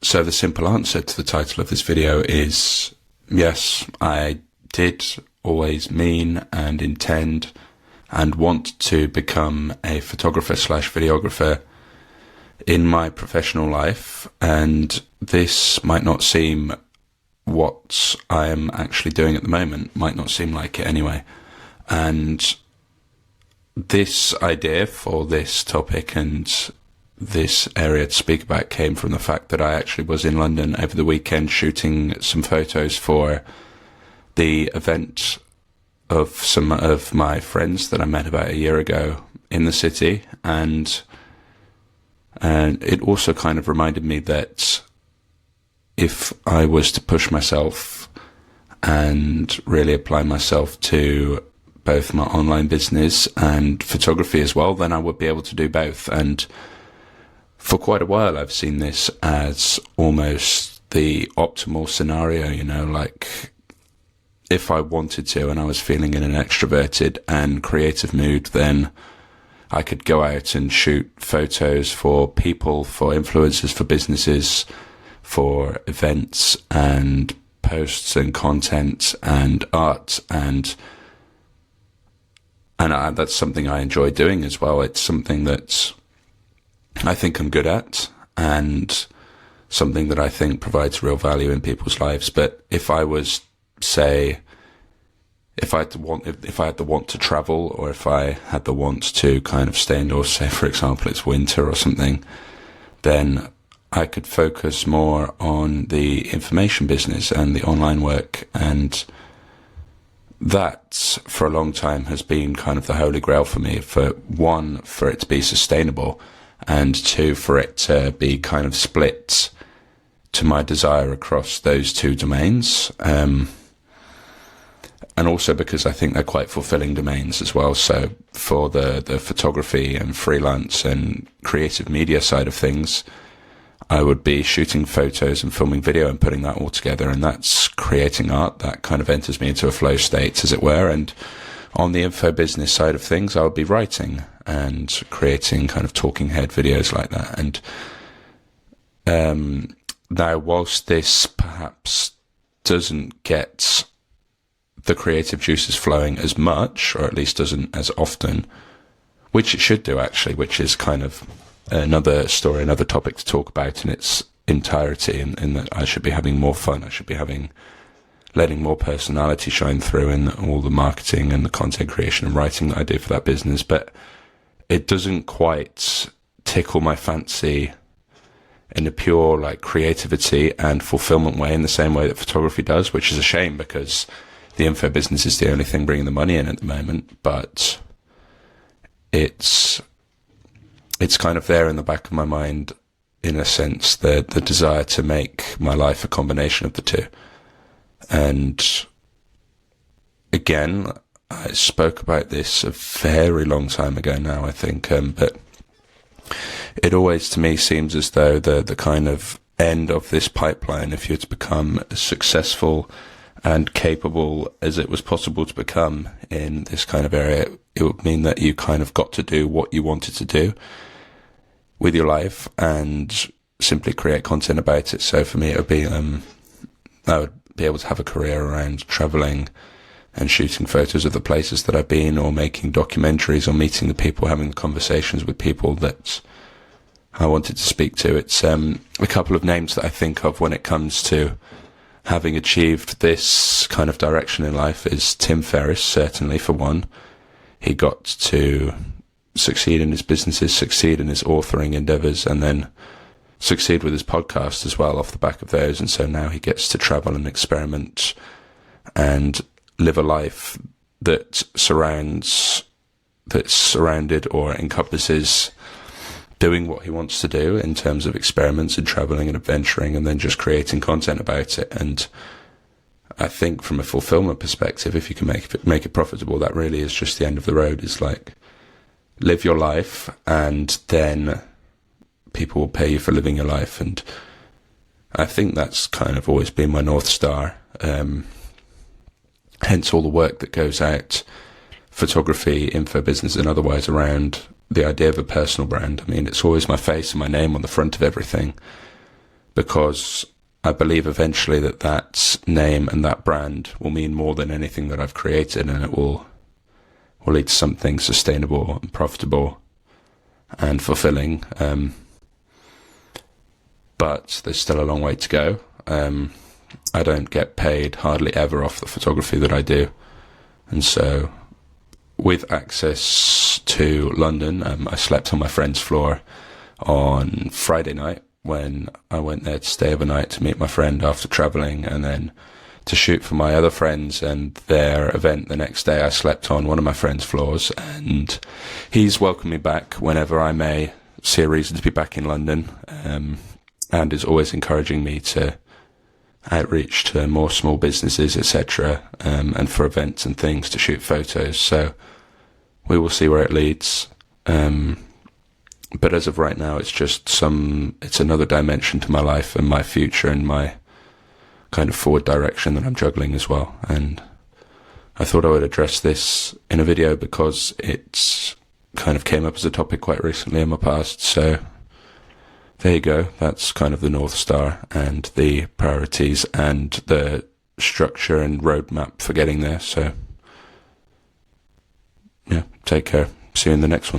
So the simple answer to the title of this video is yes, I did always mean and intend and want to become a photographer / videographer in my professional life, and this might not seem what I am actually doing at the moment, might not seem like it anyway. And this idea for this topic and this area to speak about came from the fact that I actually was in London over the weekend shooting some photos for the event of some of my friends that I met about a year ago in the city, and it also kind of reminded me that if I was to push myself and really apply myself to both my online business and photography as well, then I would be able to do both. And for quite a while I've seen this as almost the optimal scenario, you know, like if I wanted to and I was feeling in an extroverted and creative mood, then I could go out and shoot photos for people, for influencers, for businesses, for events and posts and content and art, and that's something I enjoy doing as well. It's something that I think I'm good at and something that I think provides real value in people's lives. But if I was, say, if I had the want to travel, or if I had the want to kind of stay indoors, say for example it's winter or something, then I could focus more on the information business and the online work, and that for a long time has been kind of the holy grail for me. For one, for it to be sustainable, and two, for it to be kind of split to my desire across those two domains. And also because I think they're quite fulfilling domains as well. So for the photography and freelance and creative media side of things, I would be shooting photos and filming video and putting that all together, and that's creating art. That kind of enters me into a flow state, as it were. And on the info business side of things, I would be writing and creating kind of talking head videos like that. And now, whilst this perhaps doesn't get the creative juices flowing as much, or at least doesn't as often, which it should do actually, which is kind of another story, another topic to talk about in its entirety, in that I should be having more fun. I should be letting more personality shine through in all the marketing and the content creation and writing that I do for that business. But it doesn't quite tickle my fancy in a pure like creativity and fulfillment way in the same way that photography does, which is a shame because the info business is the only thing bringing the money in at the moment. But it's kind of there in the back of my mind, in a sense, the desire to make my life a combination of the two. And again, I spoke about this a very long time ago now, I think, but it always to me seems as though the kind of end of this pipeline, if you're to become as successful and capable as it was possible to become in this kind of area, it would mean that you kind of got to do what you wanted to do with your life and simply create content about it. So for me, it would be, I would be able to have a career around traveling and shooting photos of the places that I've been, or making documentaries, or meeting the people, having the conversations with people that I wanted to speak to. It's a couple of names that I think of when it comes to having achieved this kind of direction in life is Tim Ferriss, certainly, for one. He got to succeed in his businesses, succeed in his authoring endeavors, and then succeed with his podcast as well off the back of those. And so now he gets to travel and experiment and live a life that's surrounded or encompasses doing what he wants to do in terms of experiments and traveling and adventuring, and then just creating content about it. And I think from a fulfillment perspective, if you can make it profitable, that really is just the end of the road. Is like, live your life and then people will pay you for living your life. And I think that's kind of always been my North Star. Hence all the work that goes out, photography, info business, and otherwise, around the idea of a personal brand. I mean, it's always my face and my name on the front of everything. because I believe eventually that name and that brand will mean more than anything that I've created, and it will lead to something sustainable and profitable and fulfilling. But there's still a long way to go. I don't get paid hardly ever off the photography that I do. And so with access to London, I slept on my friend's floor on Friday night when I went there to stay overnight to meet my friend after travelling, and then to shoot for my other friends and their event the next day. I slept on one of my friend's floors, and he's welcomed me back whenever I may see a reason to be back in London, and is always encouraging me to outreach to more small businesses, etc., and for events and things to shoot photos. So we will see where it leads. But as of right now, it's another dimension to my life and my future and my kind of forward direction that I'm juggling as well. And I thought I would address this in a video because it's kind of came up as a topic quite recently in my past. So there you go. That's kind of the North Star and the priorities and the structure and roadmap for getting there. So yeah, take care. See you in the next one.